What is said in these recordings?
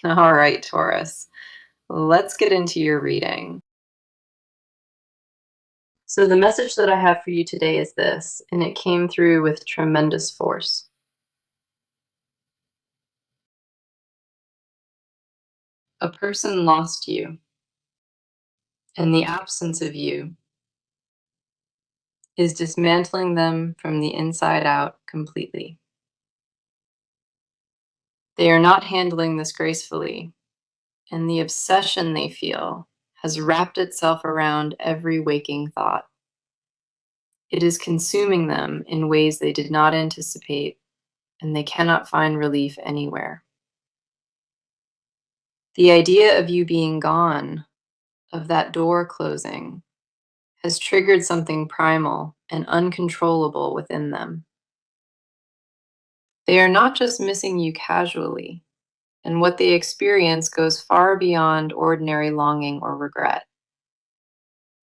All right, Taurus, let's get into your reading. So, the message that I have for you today is this, and it came through with tremendous force. A person lost you, and the absence of you is dismantling them from the inside out completely. They are not handling this gracefully, and the obsession they feel has wrapped itself around every waking thought. It is consuming them in ways they did not anticipate, and they cannot find relief anywhere. The idea of you being gone, of that door closing, has triggered something primal and uncontrollable within them. They are not just missing you casually, and what they experience goes far beyond ordinary longing or regret.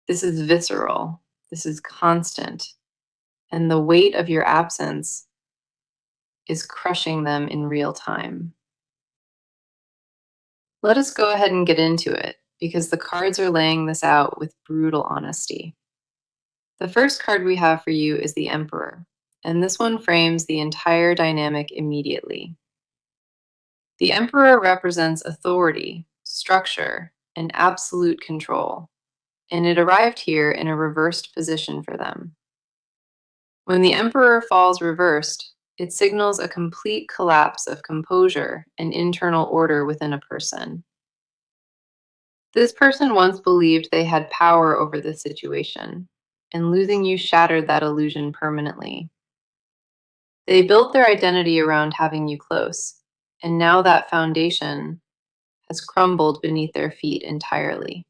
This is visceral, this is constant, and the weight of your absence is crushing them in real time. Let us go ahead and get into it, because the cards are laying this out with brutal honesty. The first card we have for you is the Emperor, and this one frames the entire dynamic immediately. The Emperor represents authority, structure, and absolute control, and it arrived here in a reversed position for them. When the Emperor falls reversed, it signals a complete collapse of composure and internal order within a person. This person once believed they had power over the situation, and losing you shattered that illusion permanently. They built their identity around having you close, and now that foundation has crumbled beneath their feet entirely.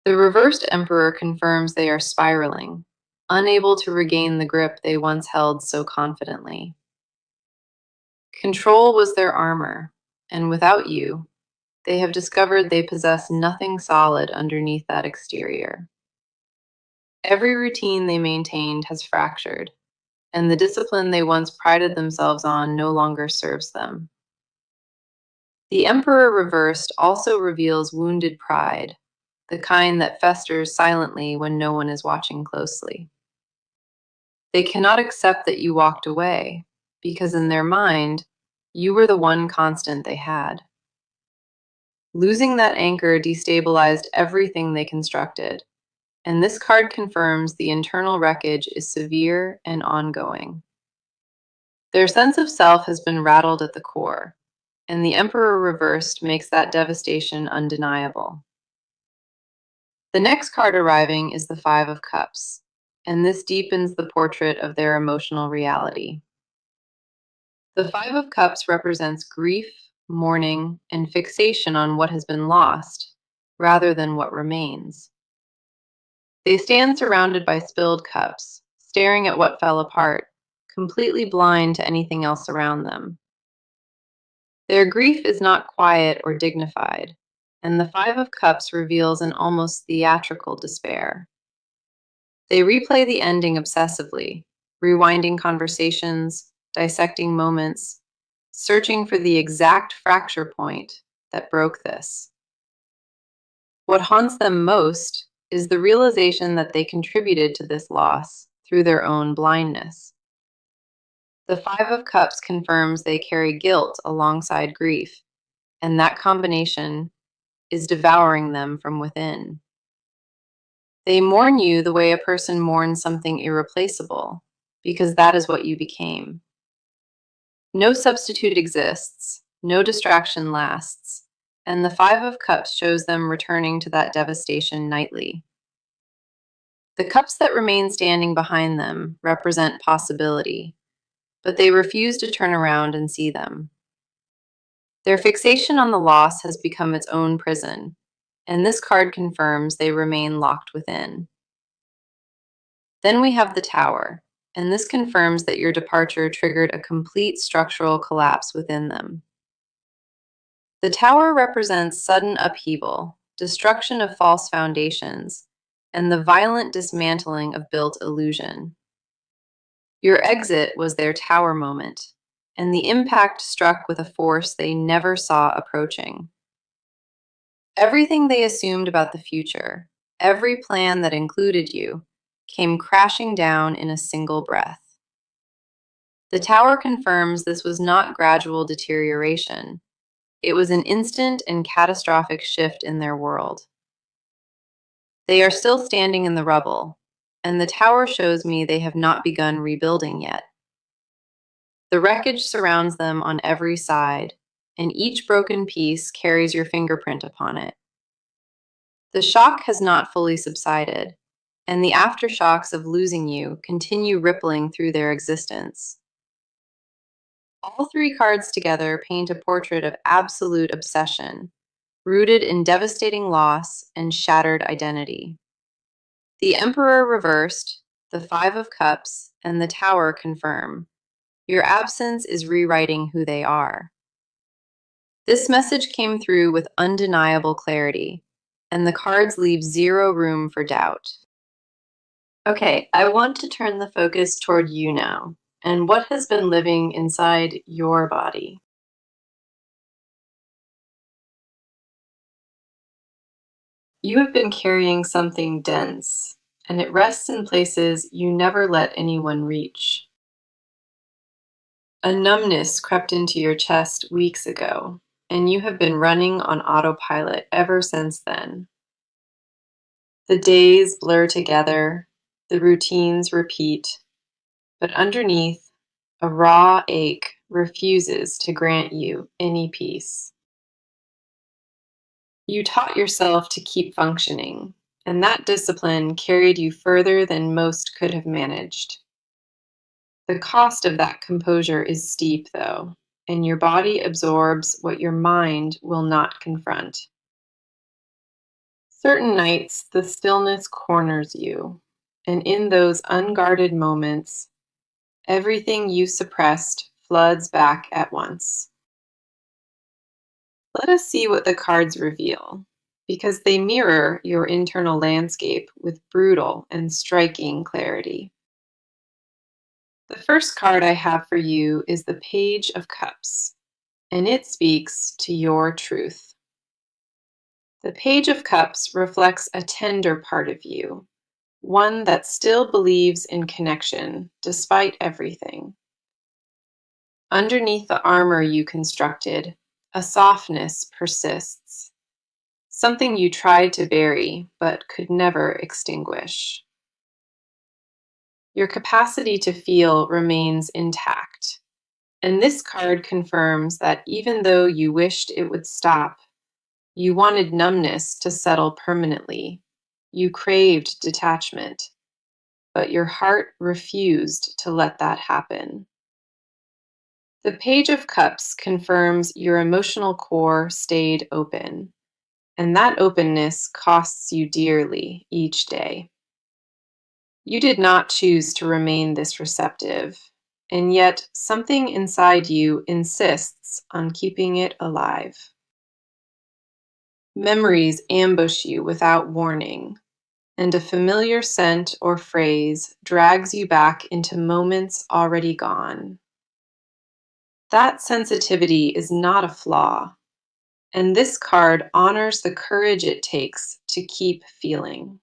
The reversed Emperor confirms they are spiraling, unable to regain the grip they once held so confidently. Control was their armor, and without you, they have discovered they possess nothing solid underneath that exterior. Every routine they maintained has fractured, and the discipline they once prided themselves on no longer serves them. The Emperor reversed also reveals wounded pride, the kind that festers silently when no one is watching closely. They cannot accept that you walked away, because in their mind, you were the one constant they had. Losing that anchor destabilized everything they constructed, and this card confirms the internal wreckage is severe and ongoing. Their sense of self has been rattled at the core, and the Emperor reversed makes that devastation undeniable. The next card arriving is the Five of Cups, and this deepens the portrait of their emotional reality. The Five of Cups represents grief, mourning, and fixation on what has been lost, rather than what remains. They stand surrounded by spilled cups, staring at what fell apart, completely blind to anything else around them. Their grief is not quiet or dignified, and the Five of Cups reveals an almost theatrical despair. They replay the ending obsessively, rewinding conversations, dissecting moments, searching for the exact fracture point that broke this. What haunts them most is the realization that they contributed to this loss through their own blindness. The Five of Cups confirms they carry guilt alongside grief, and that combination is devouring them from within. They mourn you the way a person mourns something irreplaceable, because that is what you became. No substitute exists, no distraction lasts, and the Five of Cups shows them returning to that devastation nightly. The cups that remain standing behind them represent possibility, but they refuse to turn around and see them. Their fixation on the loss has become its own prison, and this card confirms they remain locked within. Then we have the Tower, and this confirms that your departure triggered a complete structural collapse within them. The Tower represents sudden upheaval, destruction of false foundations, and the violent dismantling of built illusion. Your exit was their tower moment, and the impact struck with a force they never saw approaching. Everything they assumed about the future, every plan that included you, came crashing down in a single breath. The tower confirms this was not gradual deterioration. It was an instant and catastrophic shift in their world. They are still standing in the rubble, and the tower shows me they have not begun rebuilding yet. The wreckage surrounds them on every side, and each broken piece carries your fingerprint upon it. The shock has not fully subsided, and the aftershocks of losing you continue rippling through their existence. All three cards together paint a portrait of absolute obsession, rooted in devastating loss and shattered identity. The Emperor reversed, the Five of Cups, and the Tower confirm. Your absence is rewriting who they are. This message came through with undeniable clarity, and the cards leave zero room for doubt. Okay, I want to turn the focus toward you now, and what has been living inside your body. You have been carrying something dense, and it rests in places you never let anyone reach. A numbness crept into your chest weeks ago, and you have been running on autopilot ever since then. The days blur together, the routines repeat, but underneath, a raw ache refuses to grant you any peace. You taught yourself to keep functioning, and that discipline carried you further than most could have managed. The cost of that composure is steep, though, and your body absorbs what your mind will not confront. Certain nights, the stillness corners you, and in those unguarded moments, everything you suppressed floods back at once. Let us see what the cards reveal, because they mirror your internal landscape with brutal and striking clarity. The first card I have for you is the Page of Cups, and it speaks to your truth. The Page of Cups reflects a tender part of you, one that still believes in connection despite everything. Underneath the armor you constructed, a softness persists, something you tried to bury but could never extinguish. Your capacity to feel remains intact, and this card confirms that even though you wished it would stop, you wanted numbness to settle permanently. You craved detachment, but your heart refused to let that happen. The Page of Cups confirms your emotional core stayed open, and that openness costs you dearly each day. You did not choose to remain this receptive, and yet something inside you insists on keeping it alive. Memories ambush you without warning, and a familiar scent or phrase drags you back into moments already gone. That sensitivity is not a flaw, and this card honors the courage it takes to keep feeling.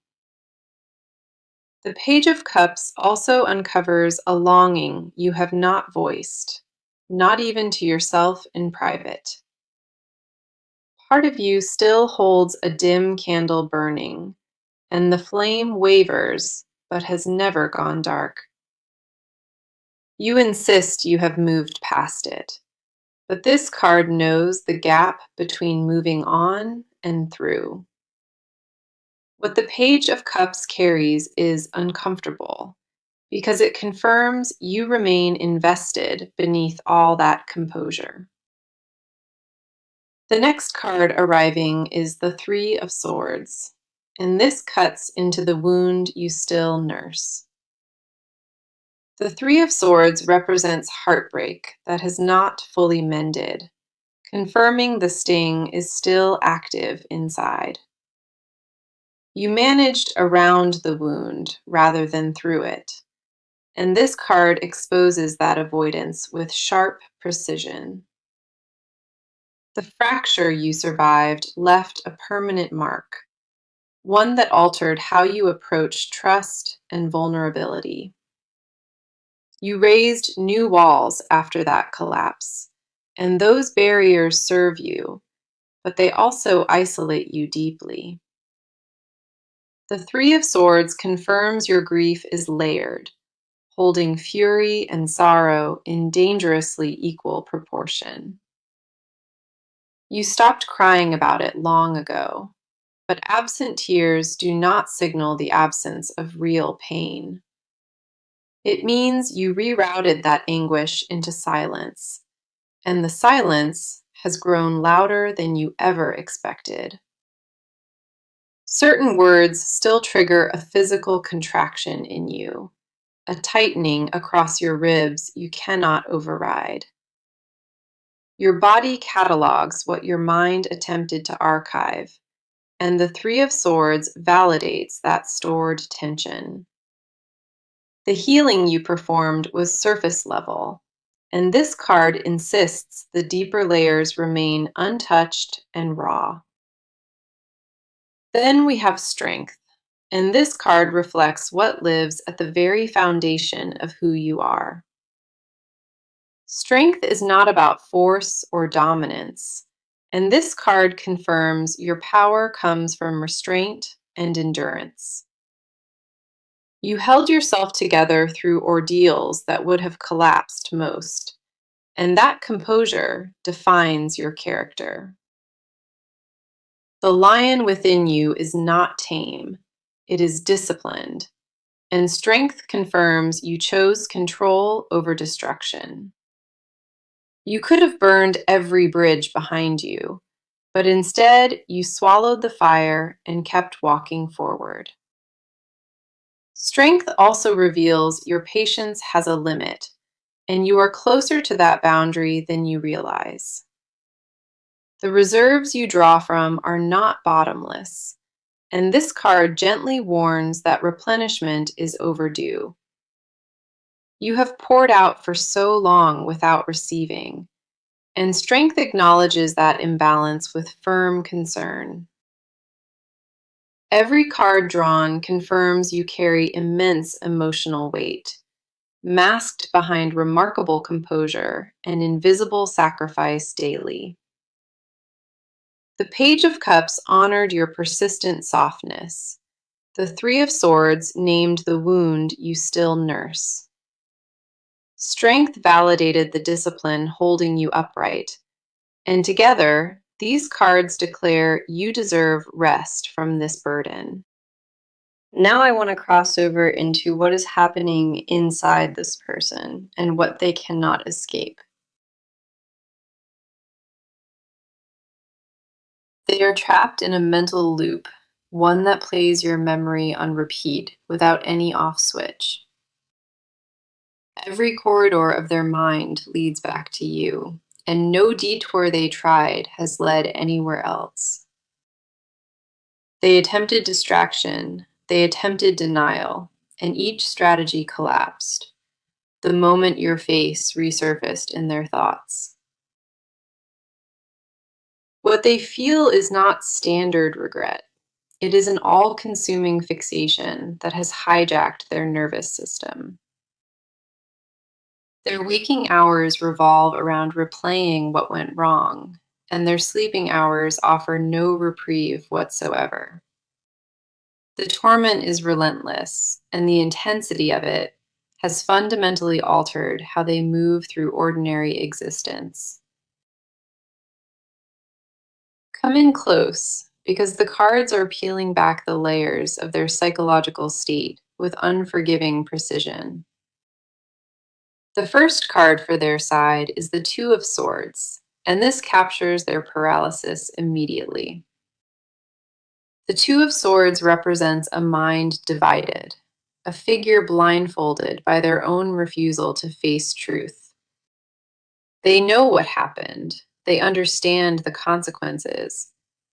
The Page of Cups also uncovers a longing you have not voiced, not even to yourself in private. Part of you still holds a dim candle burning, and the flame wavers, but has never gone dark. You insist you have moved past it, but this card knows the gap between moving on and through. What the Page of Cups carries is uncomfortable, because it confirms you remain invested beneath all that composure. The next card arriving is the Three of Swords, and this cuts into the wound you still nurse. The Three of Swords represents heartbreak that has not fully mended, confirming the sting is still active inside. You managed around the wound rather than through it, and this card exposes that avoidance with sharp precision. The fracture you survived left a permanent mark, one that altered how you approach trust and vulnerability. You raised new walls after that collapse, and those barriers serve you, but they also isolate you deeply. The Three of Swords confirms your grief is layered, holding fury and sorrow in dangerously equal proportion. You stopped crying about it long ago, but absent tears do not signal the absence of real pain. It means you rerouted that anguish into silence, and the silence has grown louder than you ever expected. Certain words still trigger a physical contraction in you, a tightening across your ribs you cannot override. Your body catalogs what your mind attempted to archive, and the Three of Swords validates that stored tension. The healing you performed was surface level, and this card insists the deeper layers remain untouched and raw. Then we have Strength, and this card reflects what lives at the very foundation of who you are. Strength is not about force or dominance, and this card confirms your power comes from restraint and endurance. You held yourself together through ordeals that would have collapsed most, and that composure defines your character. The lion within you is not tame, it is disciplined, and strength confirms you chose control over destruction. You could have burned every bridge behind you, but instead you swallowed the fire and kept walking forward. Strength also reveals your patience has a limit, and you are closer to that boundary than you realize. The reserves you draw from are not bottomless, and this card gently warns that replenishment is overdue. You have poured out for so long without receiving, and strength acknowledges that imbalance with firm concern. Every card drawn confirms you carry immense emotional weight, masked behind remarkable composure and invisible sacrifice daily. The Page of Cups honored your persistent softness. The Three of Swords named the wound you still nurse. Strength validated the discipline holding you upright, and together, these cards declare you deserve rest from this burden. Now I want to cross over into what is happening inside this person and what they cannot escape. They are trapped in a mental loop, one that plays your memory on repeat without any off switch. Every corridor of their mind leads back to you, and no detour they tried has led anywhere else. They attempted distraction, they attempted denial, and each strategy collapsed the moment your face resurfaced in their thoughts. What they feel is not standard regret. It is an all-consuming fixation that has hijacked their nervous system. Their waking hours revolve around replaying what went wrong, and their sleeping hours offer no reprieve whatsoever. The torment is relentless, and the intensity of it has fundamentally altered how they move through ordinary existence. Come in close, because the cards are peeling back the layers of their psychological state with unforgiving precision. The first card for their side is the Two of Swords, and this captures their paralysis immediately. The Two of Swords represents a mind divided, a figure blindfolded by their own refusal to face truth. They know what happened, they understand the consequences,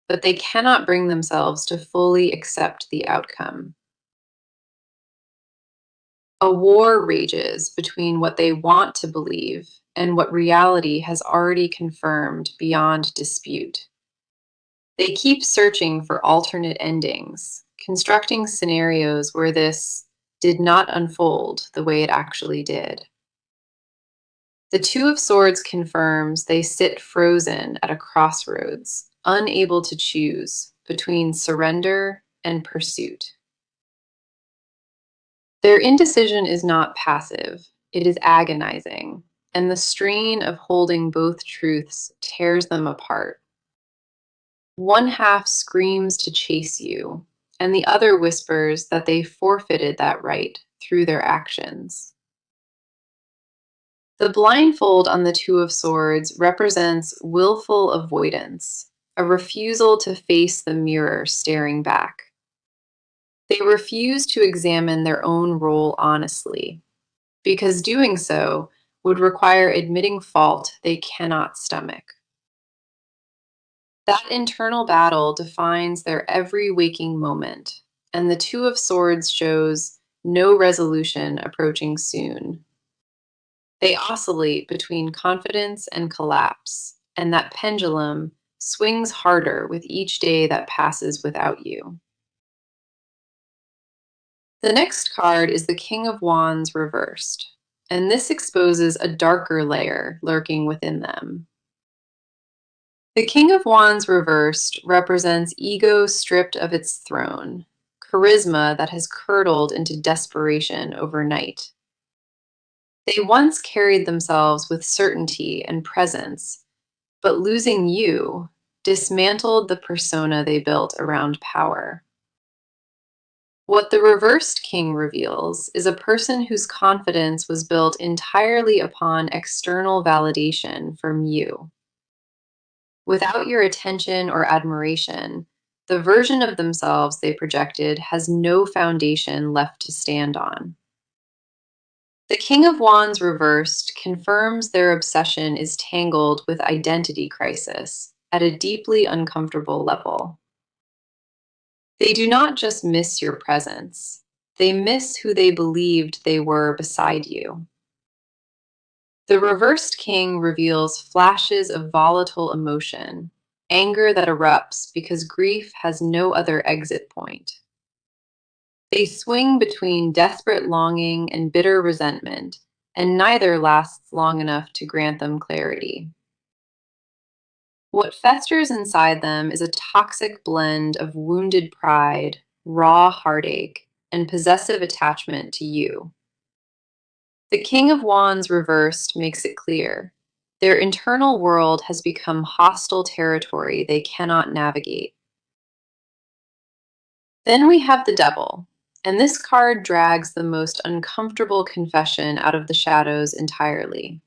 but they cannot bring themselves to fully accept the outcome. A war rages between what they want to believe and what reality has already confirmed beyond dispute. They keep searching for alternate endings, constructing scenarios where this did not unfold the way it actually did. The Two of Swords confirms they sit frozen at a crossroads, unable to choose between surrender and pursuit. Their indecision is not passive, it is agonizing, and the strain of holding both truths tears them apart. One half screams to chase you, and the other whispers that they forfeited that right through their actions. The blindfold on the Two of Swords represents willful avoidance, a refusal to face the mirror staring back. They refuse to examine their own role honestly, because doing so would require admitting fault they cannot stomach. That internal battle defines their every waking moment, and the Two of Swords shows no resolution approaching soon. They oscillate between confidence and collapse, and that pendulum swings harder with each day that passes without you. The next card is the King of Wands reversed, and this exposes a darker layer lurking within them. The King of Wands reversed represents ego stripped of its throne, charisma that has curdled into desperation overnight. They once carried themselves with certainty and presence, but losing you dismantled the persona they built around power. What the reversed king reveals is a person whose confidence was built entirely upon external validation from you. Without your attention or admiration, the version of themselves they projected has no foundation left to stand on. The King of Wands reversed confirms their obsession is tangled with identity crisis at a deeply uncomfortable level. They do not just miss your presence, they miss who they believed they were beside you. The reversed king reveals flashes of volatile emotion, anger that erupts because grief has no other exit point. They swing between desperate longing and bitter resentment, and neither lasts long enough to grant them clarity. What festers inside them is a toxic blend of wounded pride, raw heartache, and possessive attachment to you. The King of Wands reversed makes it clear. Their internal world has become hostile territory they cannot navigate. Then we have the Devil, and this card drags the most uncomfortable confession out of the shadows entirely.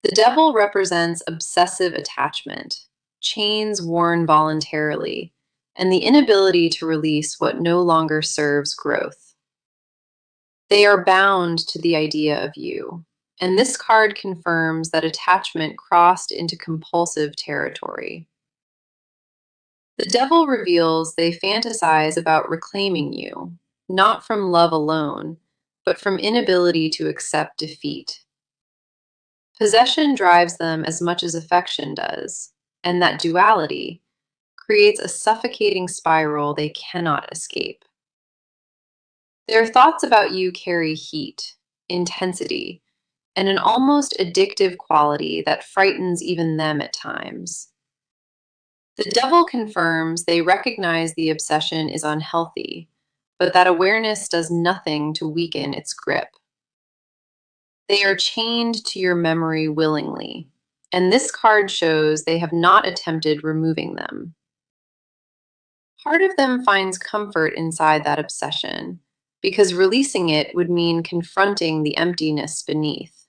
The Devil represents obsessive attachment, chains worn voluntarily, and the inability to release what no longer serves growth. They are bound to the idea of you, and this card confirms that attachment crossed into compulsive territory. The Devil reveals they fantasize about reclaiming you, not from love alone, but from inability to accept defeat. Possession drives them as much as affection does, and that duality creates a suffocating spiral they cannot escape. Their thoughts about you carry heat, intensity, and an almost addictive quality that frightens even them at times. The Devil confirms they recognize the obsession is unhealthy, but that awareness does nothing to weaken its grip. They are chained to your memory willingly, and this card shows they have not attempted removing them. Part of them finds comfort inside that obsession, because releasing it would mean confronting the emptiness beneath.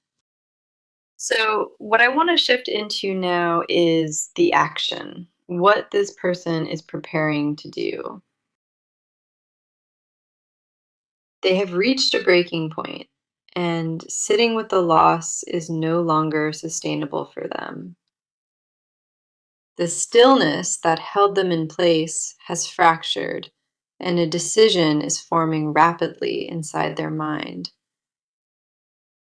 So, what I want to shift into now is the action, what this person is preparing to do. They have reached a breaking point, and sitting with the loss is no longer sustainable for them. The stillness that held them in place has fractured, and a decision is forming rapidly inside their mind.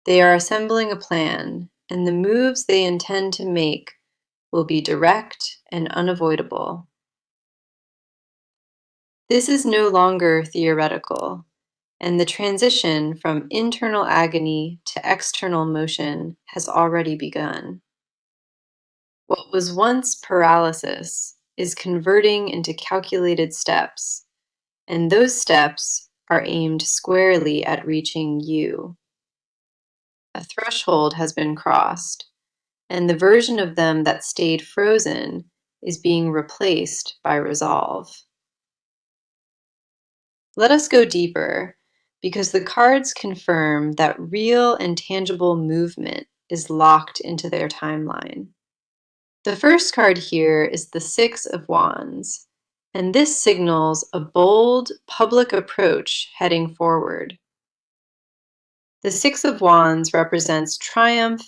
They are assembling a plan, and the moves they intend to make will be direct and unavoidable. This is no longer theoretical, and the transition from internal agony to external motion has already begun. What was once paralysis is converting into calculated steps, and those steps are aimed squarely at reaching you. A threshold has been crossed, and the version of them that stayed frozen is being replaced by resolve. Let us go deeper, because the cards confirm that real and tangible movement is locked into their timeline. The first card here is the Six of Wands, and this signals a bold, public approach heading forward. The Six of Wands represents triumph,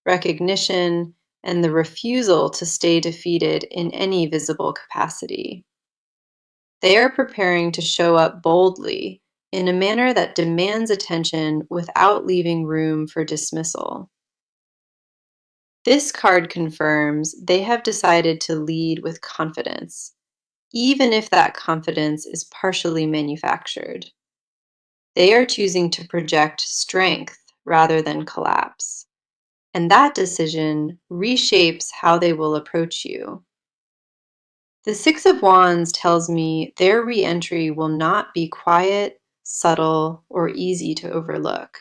recognition, and the refusal to stay defeated in any visible capacity. They are preparing to show up boldly in a manner that demands attention without leaving room for dismissal. This card confirms they have decided to lead with confidence, even if that confidence is partially manufactured. They are choosing to project strength rather than collapse, and that decision reshapes how they will approach you. The Six of Wands tells me their re-entry will not be quiet, subtle, or easy to overlook.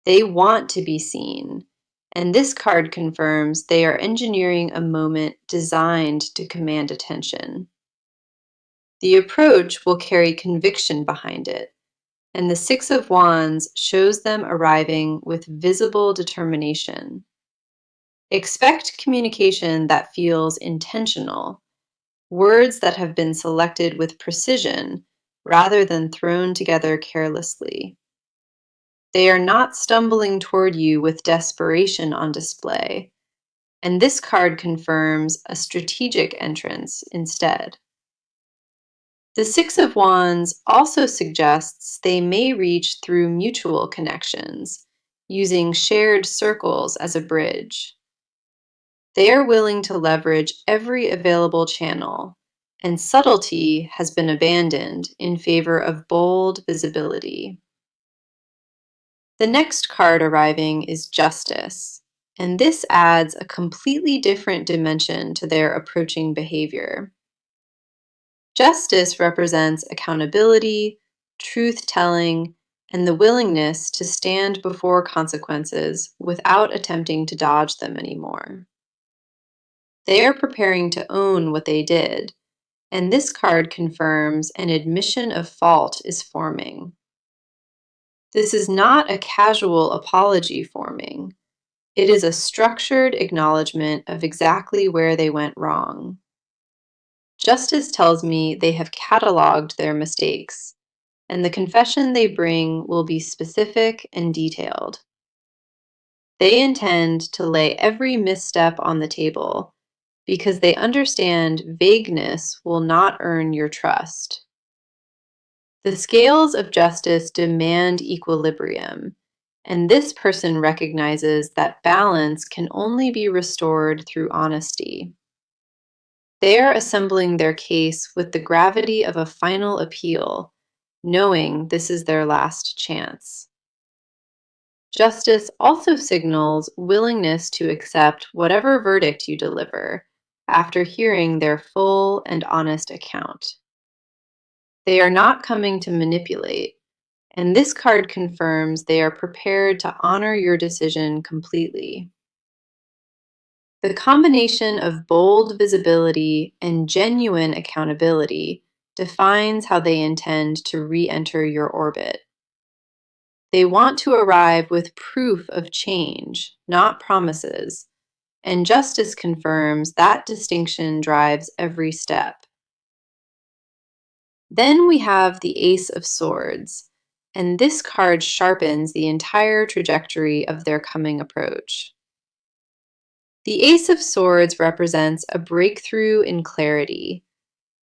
They want to be seen, and this card confirms they are engineering a moment designed to command attention. The approach will carry conviction behind it, and the Six of Wands shows them arriving with visible determination. Expect communication that feels intentional, words that have been selected with precision rather than thrown together carelessly. They are not stumbling toward you with desperation on display, and this card confirms a strategic entrance instead. The Six of Wands also suggests they may reach through mutual connections, using shared circles as a bridge. They are willing to leverage every available channel, and subtlety has been abandoned in favor of bold visibility. The next card arriving is Justice, and this adds a completely different dimension to their approaching behavior. Justice represents accountability, truth-telling, and the willingness to stand before consequences without attempting to dodge them anymore. They are preparing to own what they did, and this card confirms an admission of fault is forming. This is not a casual apology forming. It is a structured acknowledgement of exactly where they went wrong. Justice tells me they have cataloged their mistakes, and the confession they bring will be specific and detailed. They intend to lay every misstep on the table because they understand vagueness will not earn your trust. The scales of justice demand equilibrium, and this person recognizes that balance can only be restored through honesty. They are assembling their case with the gravity of a final appeal, knowing this is their last chance. Justice also signals willingness to accept whatever verdict you deliver after hearing their full and honest account. They are not coming to manipulate, and this card confirms they are prepared to honor your decision completely. The combination of bold visibility and genuine accountability defines how they intend to re-enter your orbit. They want to arrive with proof of change, not promises, and justice confirms that distinction drives every step. Then we have the Ace of Swords, and this card sharpens the entire trajectory of their coming approach. The Ace of Swords represents a breakthrough in clarity,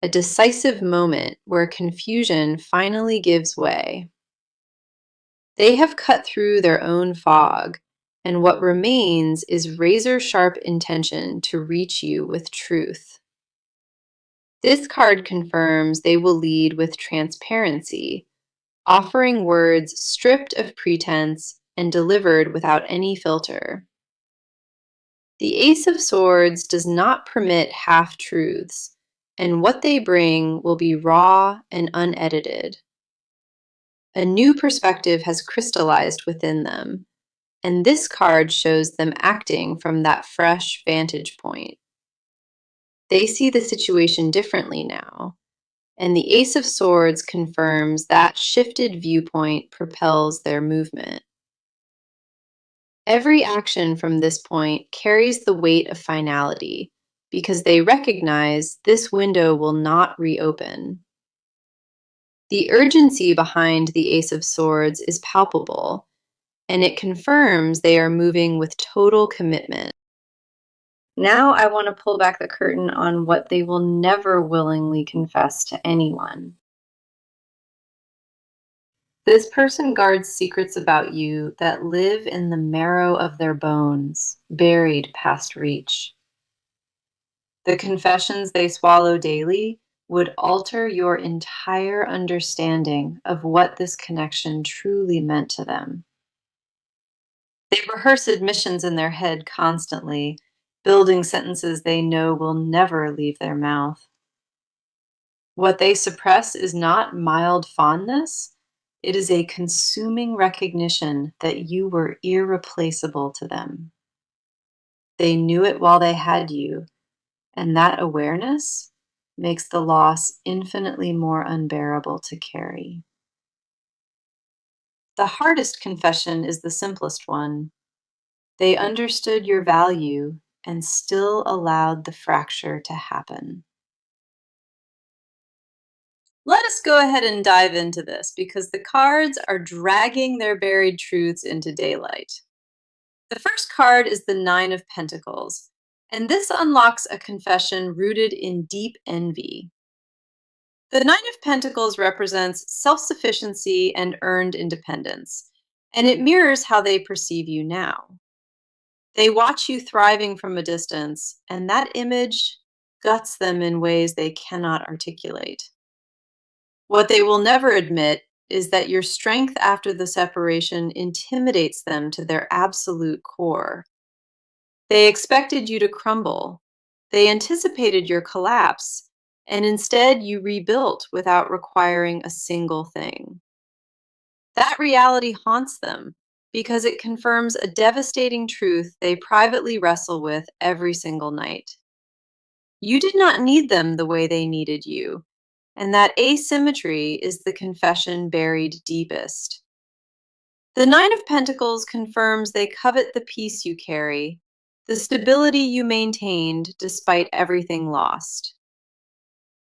a decisive moment where confusion finally gives way. They have cut through their own fog, and what remains is razor-sharp intention to reach you with truth. This card confirms they will lead with transparency, offering words stripped of pretense and delivered without any filter. The Ace of Swords does not permit half-truths, and what they bring will be raw and unedited. A new perspective has crystallized within them, and this card shows them acting from that fresh vantage point. They see the situation differently now, and the Ace of Swords confirms that shifted viewpoint propels their movement. Every action from this point carries the weight of finality because they recognize this window will not reopen. The urgency behind the Ace of Swords is palpable, and it confirms they are moving with total commitment. Now I want to pull back the curtain on what they will never willingly confess to anyone. This person guards secrets about you that live in the marrow of their bones, buried past reach. The confessions they swallow daily would alter your entire understanding of what this connection truly meant to them. They rehearse admissions in their head constantly, building sentences they know will never leave their mouth. What they suppress is not mild fondness, it is a consuming recognition that you were irreplaceable to them. They knew it while they had you, and that awareness makes the loss infinitely more unbearable to carry. The hardest confession is the simplest one. They understood your value and still allowed the fracture to happen. Let us go ahead and dive into this because the cards are dragging their buried truths into daylight. The first card is the Nine of Pentacles, and this unlocks a confession rooted in deep envy. The Nine of Pentacles represents self-sufficiency and earned independence, and it mirrors how they perceive you now. They watch you thriving from a distance, and that image guts them in ways they cannot articulate. What they will never admit is that your strength after the separation intimidates them to their absolute core. They expected you to crumble. They anticipated your collapse, and instead you rebuilt without requiring a single thing. That reality haunts them because it confirms a devastating truth they privately wrestle with every single night. You did not need them the way they needed you, and that asymmetry is the confession buried deepest. The Nine of Pentacles confirms they covet the peace you carry, the stability you maintained despite everything lost.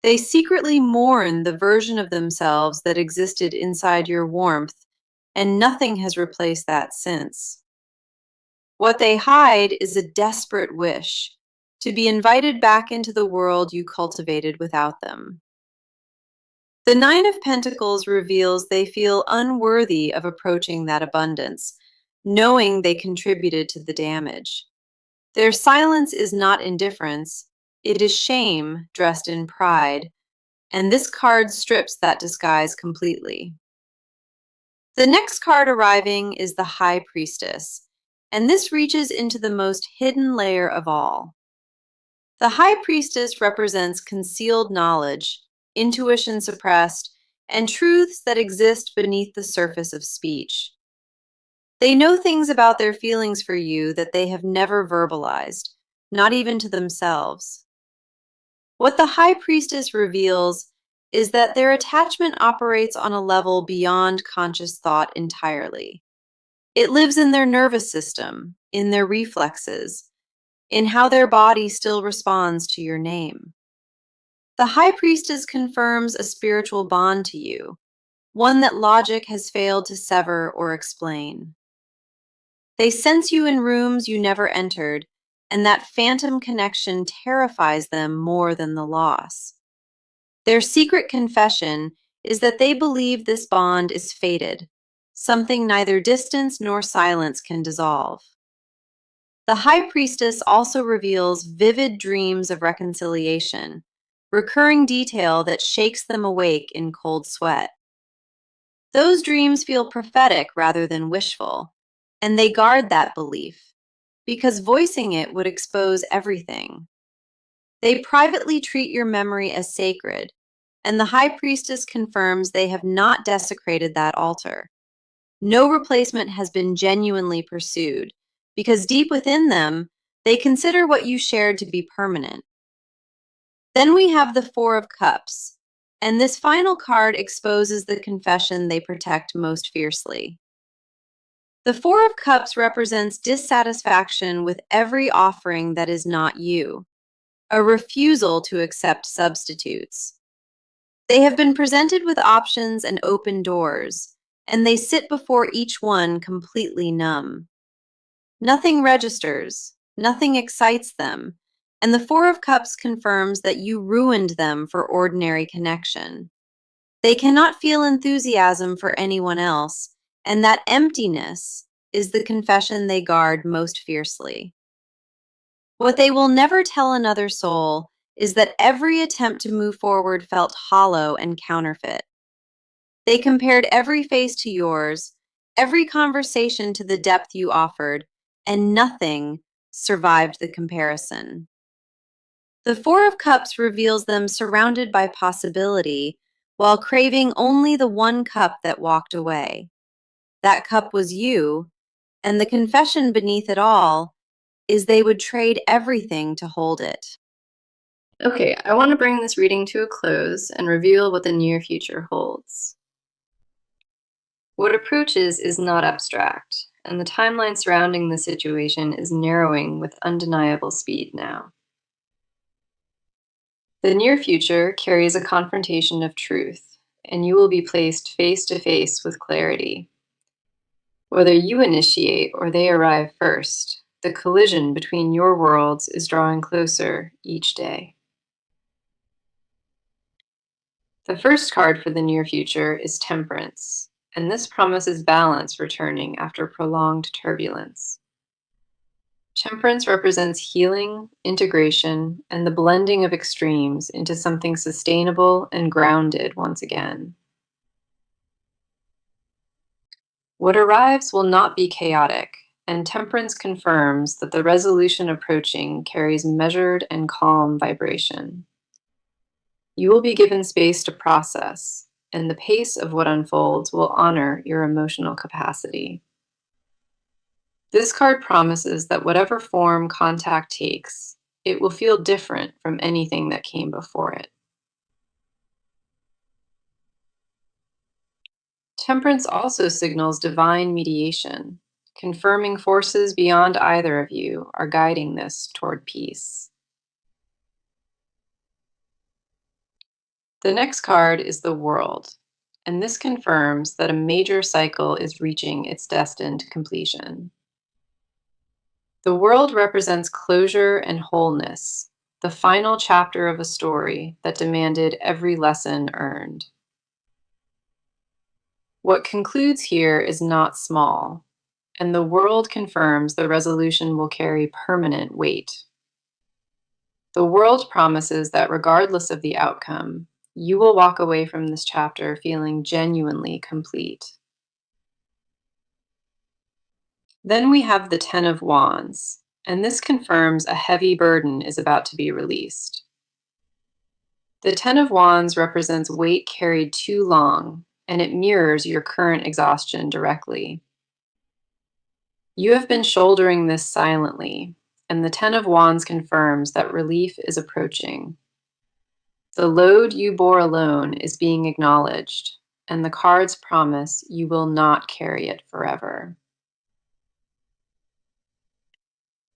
They secretly mourn the version of themselves that existed inside your warmth, and nothing has replaced that since. What they hide is a desperate wish to be invited back into the world you cultivated without them. The Nine of Pentacles reveals they feel unworthy of approaching that abundance, knowing they contributed to the damage. Their silence is not indifference, it is shame dressed in pride, and this card strips that disguise completely. The next card arriving is the High Priestess, and this reaches into the most hidden layer of all. The High Priestess represents concealed knowledge, intuition suppressed, and truths that exist beneath the surface of speech. They know things about their feelings for you that they have never verbalized, not even to themselves. What the High Priestess reveals is that their attachment operates on a level beyond conscious thought entirely. It lives in their nervous system, in their reflexes, in how their body still responds to your name. The High Priestess confirms a spiritual bond to you, one that logic has failed to sever or explain. They sense you in rooms you never entered, and that phantom connection terrifies them more than the loss. Their secret confession is that they believe this bond is fated, something neither distance nor silence can dissolve. The high priestess also reveals vivid dreams of reconciliation, recurring detail that shakes them awake in cold sweat. Those dreams feel prophetic rather than wishful, and they guard that belief, because voicing it would expose everything. They privately treat your memory as sacred, and the high priestess confirms they have not desecrated that altar. No replacement has been genuinely pursued, because deep within them, they consider what you shared to be permanent. Then we have the Four of Cups, and this final card exposes the confession they protect most fiercely. The Four of Cups represents dissatisfaction with every offering that is not you, a refusal to accept substitutes. They have been presented with options and open doors, and they sit before each one completely numb. Nothing registers, nothing excites them, and the Four of Cups confirms that you ruined them for ordinary connection. They cannot feel enthusiasm for anyone else, and that emptiness is the confession they guard most fiercely. What they will never tell another soul is that every attempt to move forward felt hollow and counterfeit. They compared every face to yours, every conversation to the depth you offered, and nothing survived the comparison. The Four of Cups reveals them surrounded by possibility, while craving only the one cup that walked away. That cup was you, and the confession beneath it all is they would trade everything to hold it. Okay, I want to bring this reading to a close and reveal what the near future holds. What approaches is not abstract, and the timeline surrounding the situation is narrowing with undeniable speed now. The near future carries a confrontation of truth, and you will be placed face to face with clarity. Whether you initiate or they arrive first, the collision between your worlds is drawing closer each day. The first card for the near future is Temperance, and this promises balance returning after prolonged turbulence. Temperance represents healing, integration, and the blending of extremes into something sustainable and grounded once again. What arrives will not be chaotic, and Temperance confirms that the resolution approaching carries measured and calm vibration. You will be given space to process, and the pace of what unfolds will honor your emotional capacity. This card promises that whatever form contact takes, it will feel different from anything that came before it. Temperance also signals divine mediation, confirming forces beyond either of you are guiding this toward peace. The next card is the World, and this confirms that a major cycle is reaching its destined completion. The World represents closure and wholeness, the final chapter of a story that demanded every lesson earned. What concludes here is not small, and the World confirms the resolution will carry permanent weight. The World promises that regardless of the outcome, you will walk away from this chapter feeling genuinely complete. Then we have the Ten of Wands, and this confirms a heavy burden is about to be released. The Ten of Wands represents weight carried too long, and it mirrors your current exhaustion directly. You have been shouldering this silently, and the Ten of Wands confirms that relief is approaching. The load you bore alone is being acknowledged, and the cards promise you will not carry it forever.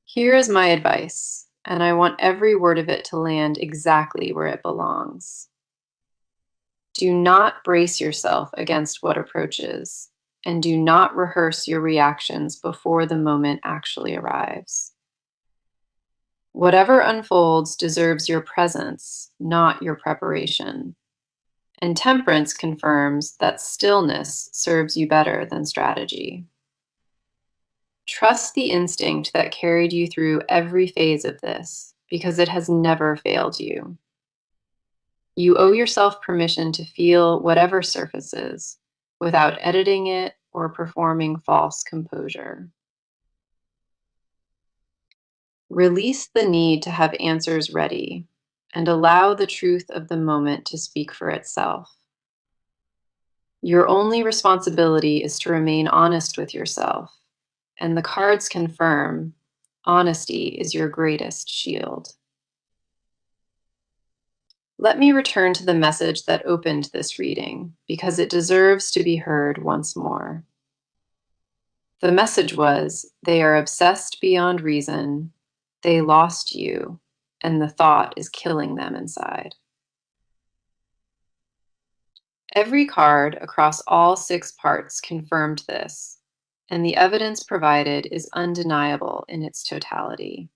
Here is my advice, and I want every word of it to land exactly where it belongs. Do not brace yourself against what approaches, and do not rehearse your reactions before the moment actually arrives. Whatever unfolds deserves your presence, not your preparation. And Temperance confirms that stillness serves you better than strategy. Trust the instinct that carried you through every phase of this, because it has never failed you. You owe yourself permission to feel whatever surfaces without editing it or performing false composure. Release the need to have answers ready and allow the truth of the moment to speak for itself. Your only responsibility is to remain honest with yourself, and the cards confirm honesty is your greatest shield. Let me return to the message that opened this reading because it deserves to be heard once more. The message was, they are obsessed beyond reason, they lost you, and the thought is killing them inside. Every card across all 6 parts confirmed this, and the evidence provided is undeniable in its totality.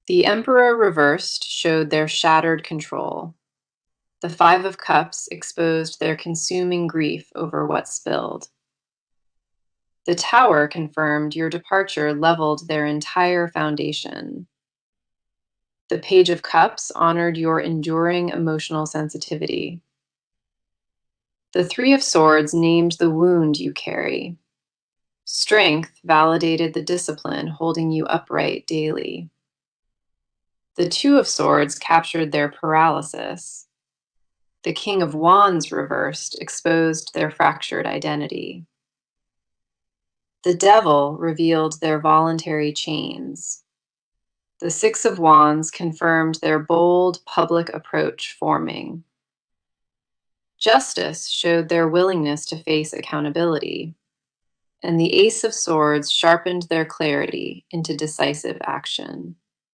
The Emperor reversed showed their shattered control. The 5 of Cups exposed their consuming grief over what spilled. The Tower confirmed your departure leveled their entire foundation. The Page of Cups honored your enduring emotional sensitivity. The 3 of Swords named the wound you carry. Strength validated the discipline holding you upright daily. The 2 of Swords captured their paralysis. The King of Wands reversed exposed their fractured identity. The Devil revealed their voluntary chains. The 6 of Wands confirmed their bold public approach forming. Justice showed their willingness to face accountability, and the Ace of Swords sharpened their clarity into decisive action.